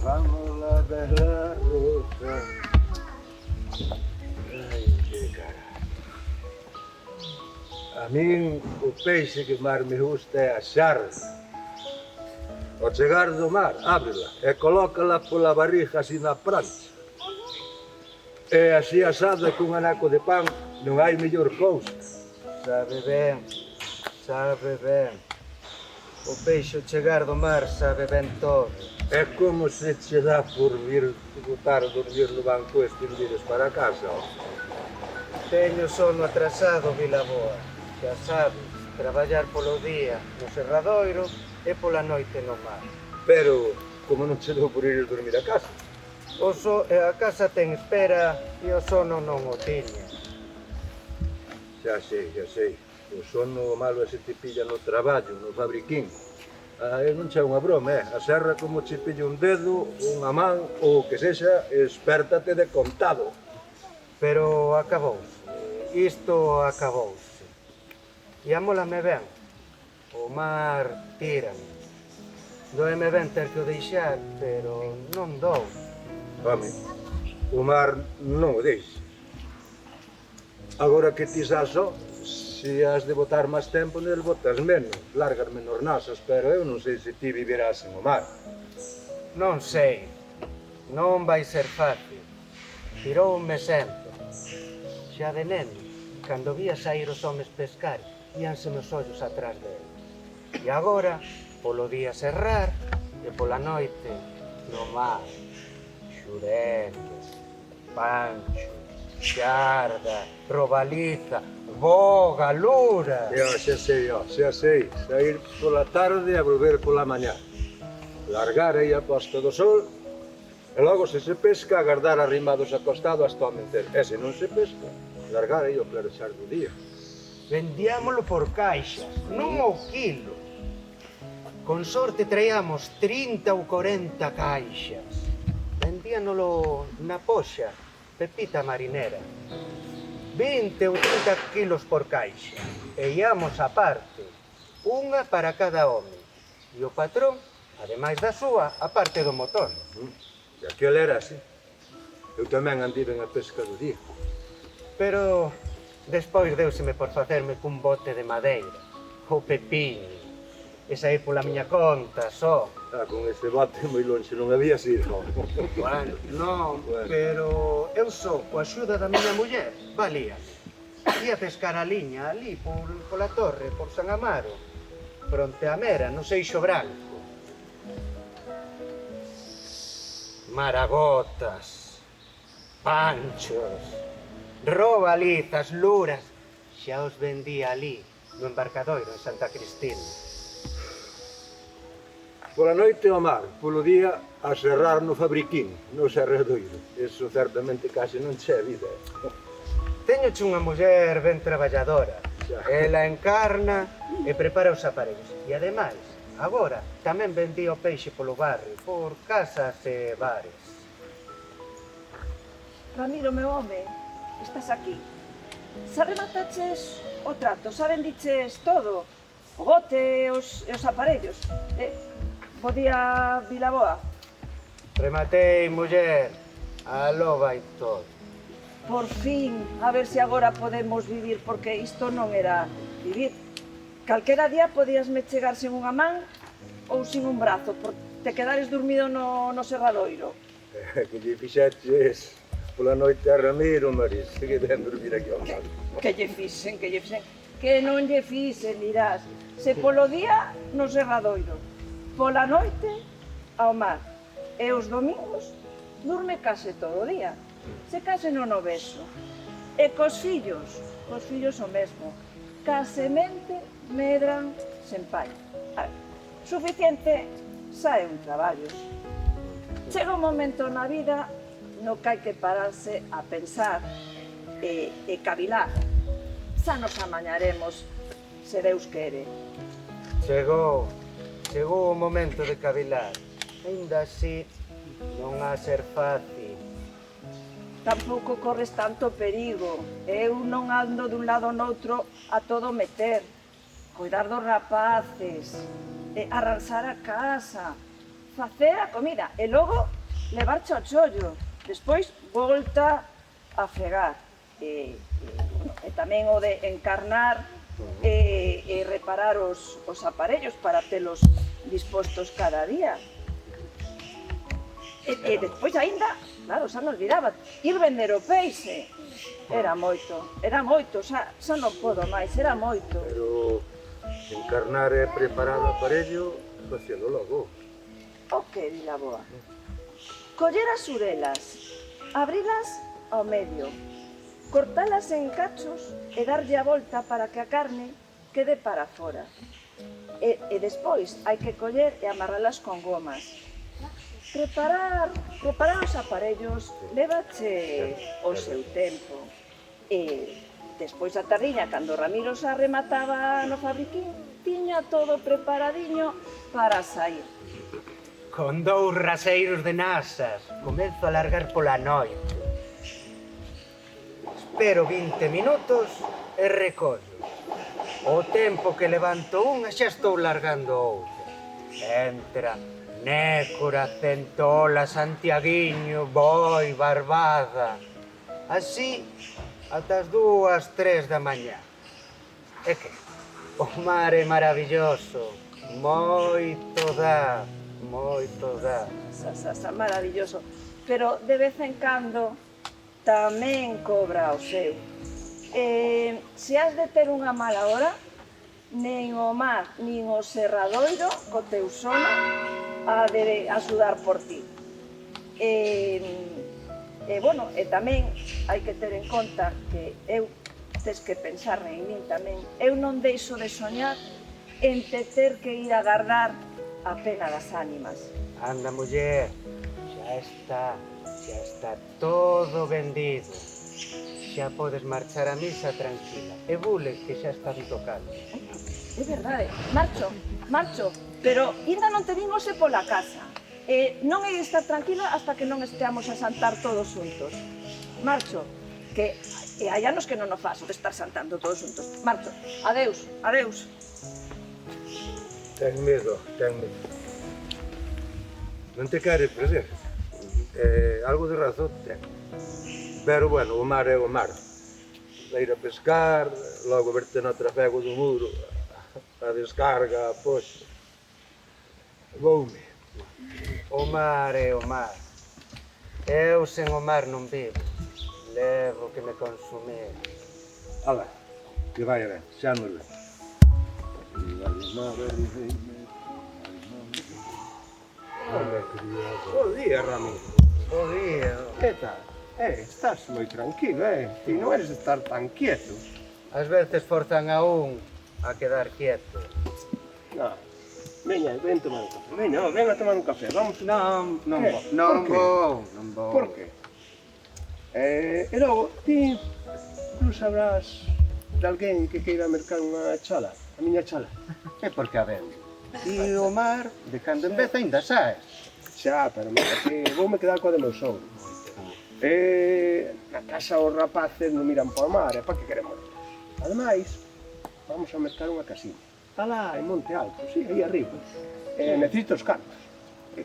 Vamos a ver la ruta. Ai, que cara. A min o peixe que máis me gusta é a xarda. Ao chegar do mar, ábrela e colócala pola barriga así na prancha. E así asada cun anaco de pan non hai mellor cousa. Sabe ben, sabe ben. O peixe ao chegar do mar sabe ben todo. É como se che dá por vir botar a dormir no banco este e vires para casa. Teño sono atrasado, Vilaboa. Xa sabes, traballar polo día no serradoiro e pola noite no mar. Pero, como non che dou por ir dormir a casa? A casa ten espera e o sono non o tiña. Xa sei, xa sei. O sono malo é se te pilla no traballo, no fabriquín. Non che é unha broma, A serra como che pilla un dedo, unha man, ou o que sexa, espértate de contado. Pero acabouse. Isto acabouse. E amólame ben. O mar tírame. Doeme ben ter que o deixar, pero non dou. Home, o mar non o deixe. Agora que ti xa só, se has de botar máis tempo nel, botas menos, largas menos nasas, pero eu non sei se ti vivirás en o mar. Non sei. Non vai ser fácil. Tiroume sempre. Xa de neno, cando vía sair os homes pescar, íanse meus ollos atrás dele. E agora, polo día serrar, e pola noite, no mar. Xurengue, pancho, xarda, robaliza, boga, lura. Xa sei, sair pola tarde e volver pola mañá. Largar aí a posta do sol, e logo se se pesca, agardar arrimados acostado hasta o amencer. E se non se pesca, largar aí o clarexar do día. Vendiámolo por caixas, non ao quilo. Con sorte traíamos 30 ou 40 caixas. Vendíanolo na poxa, pepita marinera. 20 ou 30 kilos por caixa. E íamos a parte, unha para cada home. E o patrón, ademais da súa, a parte do motor. E aquel era así. Eu tamén andiven a pesca do día. Pero despois deuseme por facerme cun bote de madeira, o pepiño. E saí pola miña conta, só. Con ese bote moi longe non había sido. Bueno, non, pero eu só, coa axuda da miña muller, valía. Ia pescar a liña ali, pola torre, por San Amaro, fronte a Mera, no Seixo Branco. Maragotas, panchos, robalizas, luras, xa os vendía ali, no embarcadoiro en Santa Cristina. Pola noite ao mar, polo día a serrar no fabriquín, no serradoiro. Eso certamente case non che é vida. Teñoche unha muller ben traballadora. Ela encarna e prepara os aparellos. E ademais, agora tamén vendía o peixe polo barrio, por casas e bares. Ramiro, meu home, estás aquí. Xa remataches o trato, xa vendiches todo, o bote e os aparellos. Bo día, Vilaboa. Rematei, muller. Aló vai todo. Por fin, a ver se agora podemos vivir, porque isto non era vivir. Calquera día podíasme chegar sen unha man ou sin un brazo, por te quedares dormido no serradoiro. Que lle fixaches pola noite a Ramiro, Maris, que ven dormir aquí ao mar. Que lle fixen. Que non lle fixen, dirás. Se polo día no serradoiro, pola noite ao mar. E os domingos durme case todo o día. Se case non o beso. E cos fillos o mesmo. Casemente medran sen pai. Suficiente saen traballos. Chega un momento na vida no que hai que pararse a pensar e cavilar. Xa nos amañaremos, se Deus quere. Chegou o momento de cavilar. Ainda así, non ha ser fácil. Tampouco corres tanto perigo. Eu non ando dun lado ou noutro a todo meter. Cuidar dos rapaces, arranxar a casa, facer a comida e logo levarche ao chollo. Despois volta a fregar. E tamén o de encarnar e reparar os aparellos para telos dispostos cada día. E despois aínda, claro, xa non olvidaba, ir vender o peixe. Era moito, xa non podo máis, era moito. Pero encarnar e preparar o aparello, facelo logo. O que di la boa? Coller as urelas, abrilas ao medio, cortalas en cachos e darlle a volta para que a carne quede para fora. E despois hai que coller e amarralas con gomas. Preparar os aparellos levache o seu tempo. E despois a tardiña, cando Ramiro xa remataba no fabriquín, tiña todo preparadiño para sair. Con 2 raseiros de nasas, comezo a largar pola noite. Espero 20 minutos e recollo. O tempo que levanto unha xa estou largando outra. Entra Nécora, Centola, Santiaguiño, Boi, Barbada. Así, ata as 2, 3 da mañá. É que o mar é maravilloso, moito dá. Maravilloso. Pero de vez en cando tamén cobra o seu. Se has de ter unha mala hora, nen o mar, nin o serradoiro, co teu sono, ha de axudar por ti. Bueno, e tamén hai que ter en conta que tes que pensar en min tamén. Eu non deixo de soñar en ter que ir a agardar a pena das ánimas. Anda, muller, xa está todo vendido. Xa podes marchar a misa tranquila. E bule que xa está tocando. É verdade, marcho, pero ainda non te vin hoxe pola casa. Non hai de estar tranquila hasta que non esteamos a santar todos xuntos. Marcho, que hai anos que non o faço de estar santando todos xuntos. Marcho, adeus. Ten medo. Non te queres perder. Algo de razón ten. Pero, bueno, o mar é o mar. Ir a pescar, logo verte no trafego do muro, a descarga, pois. Voume. O mar é o mar. Eu sen o mar non vivo. Levo que me consumir. Ala, que vai ben, xa nos vemos. Bo día, Ramiro. Bo día. Que tal? Estás moi tranquilo, Ti non eres de estar tan quieto. Ás veces forzan a un a quedar quieto. Non. Veña, ven tomar un café. Ven a tomar un café. Vamos. Non Por vou. Por que? E logo, ti non sabrás de alguén que queira mercar unha chala? A miña chala? É porque a vendo. E o mar, de cando en vez, ainda saes. Xa, pero mira, que voume quedar coa de meu sogro. Na casa os rapaces non miran por mar, para que queremos? Ademais, vamos a mercar unha casina. Está lá en Monte Alto, sí, aí arriba. Necesito os cartos. E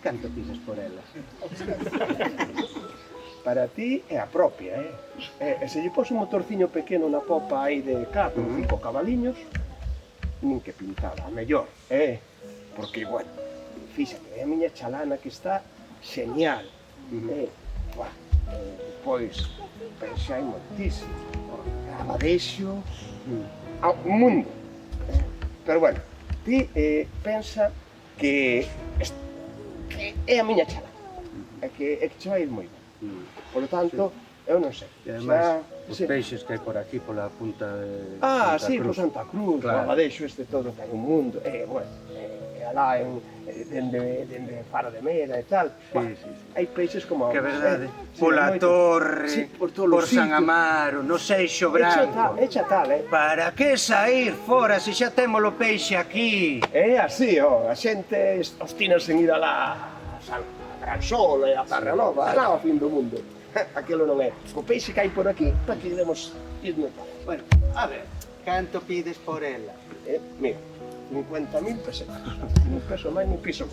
canto pides por elas? Para ti é a propia, E se lle pose un motorciño pequeno na popa aí de 4 ou 5 cabaliños, nin que pintaba, a mellor, Porque, bueno, fíxate, é a miña chalana que está genial. Depois, pensai moitísimo. Abadexo, ao mundo. Pero, bueno, ti pensa que é a miña chalana. É que che vai ir moi ben. Por lo tanto, eu non sei. E ademais, os peixes que hai por aquí, pola punta de Santa Sí, Cruz. por Santa Cruz, o Abadexo este todo que hai un mundo. Bueno, alá dende Faro de Mera e tal. Hai peixes como... Que é verdade. Pola Torre, por San Amaro, no Seixo Branco. Echa tal, Para que sair fora se xa temos o peixe aquí? É así, a xente ostínase en ir alá a Gran Sol e a Tarranova, alá ao fin do mundo. Aquilo non é. O peixe que hai por aquí, para que iremos irnos. Bueno, a ver, canto pides por ela? Mira, 50.000 pesetas. Nin peso máis, nin piso.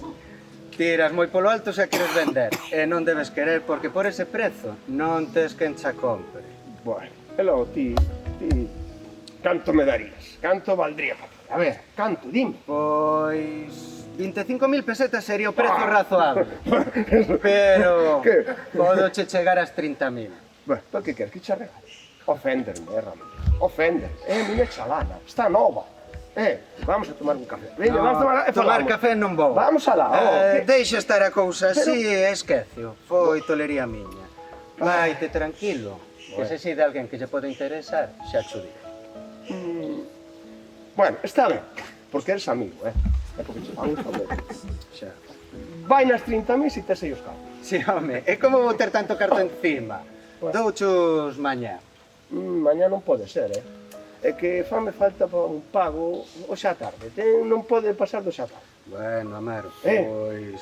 Tiras moi polo alto se a queres vender. E non debes querer porque por ese prezo non tes quen cha compre. Bueno, e logo ti, canto me darías? Canto valdría? A ver, canto, dime. Pois 25.000 pesetas sería o prezo razoable. Pero Que? podo che chegar ás 30.000. Bueno, por que queres que che regale? Ofenderme, Ramón. Ofenderme. Miña chalana, está nova. Vamos a tomar un café. Veña, vamos a tomar, tomar falamos. café non vou. Vamos alá, Deixa estar a cousa así e esquecio. Foi tolería miña. Vaite tranquilo. Que se si de alguén que lle pode interesar, xa cho digo. Bueno, está ben, porque eres amigo, É porque che pago un favor. Xa. Vai nas 30.000 se tes aí os cartos. Si, home, e como vou ter tanto carto encima? Douchos mañá. Mañá non pode ser, É que fame falta para un pago hoxe á tarde. Non pode pasar do xa tarde. Bueno, Amaro, pois...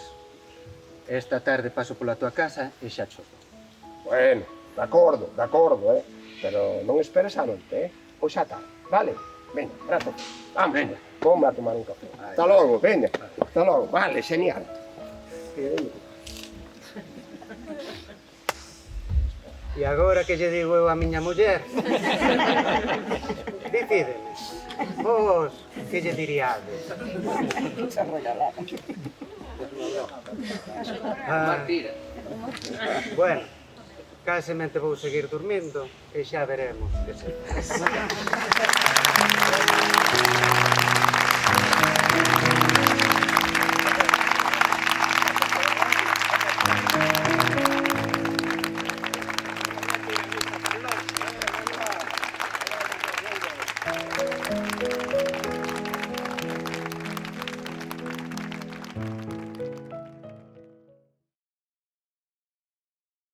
Esta tarde paso pola tua casa e xa cho dou. Bueno, de acordo, Pero non esperes á noite, Hoxe á tarde, vale? Veña, grato. Vamos, veña. Vamos a tomar un café. Hasta logo, veña. Hasta logo. Vale, genial. E agora que lle digo eu a miña muller? Decídeme. Vos que lle diríades? Bueno, case mente vou seguir dormindo e xa veremos que se.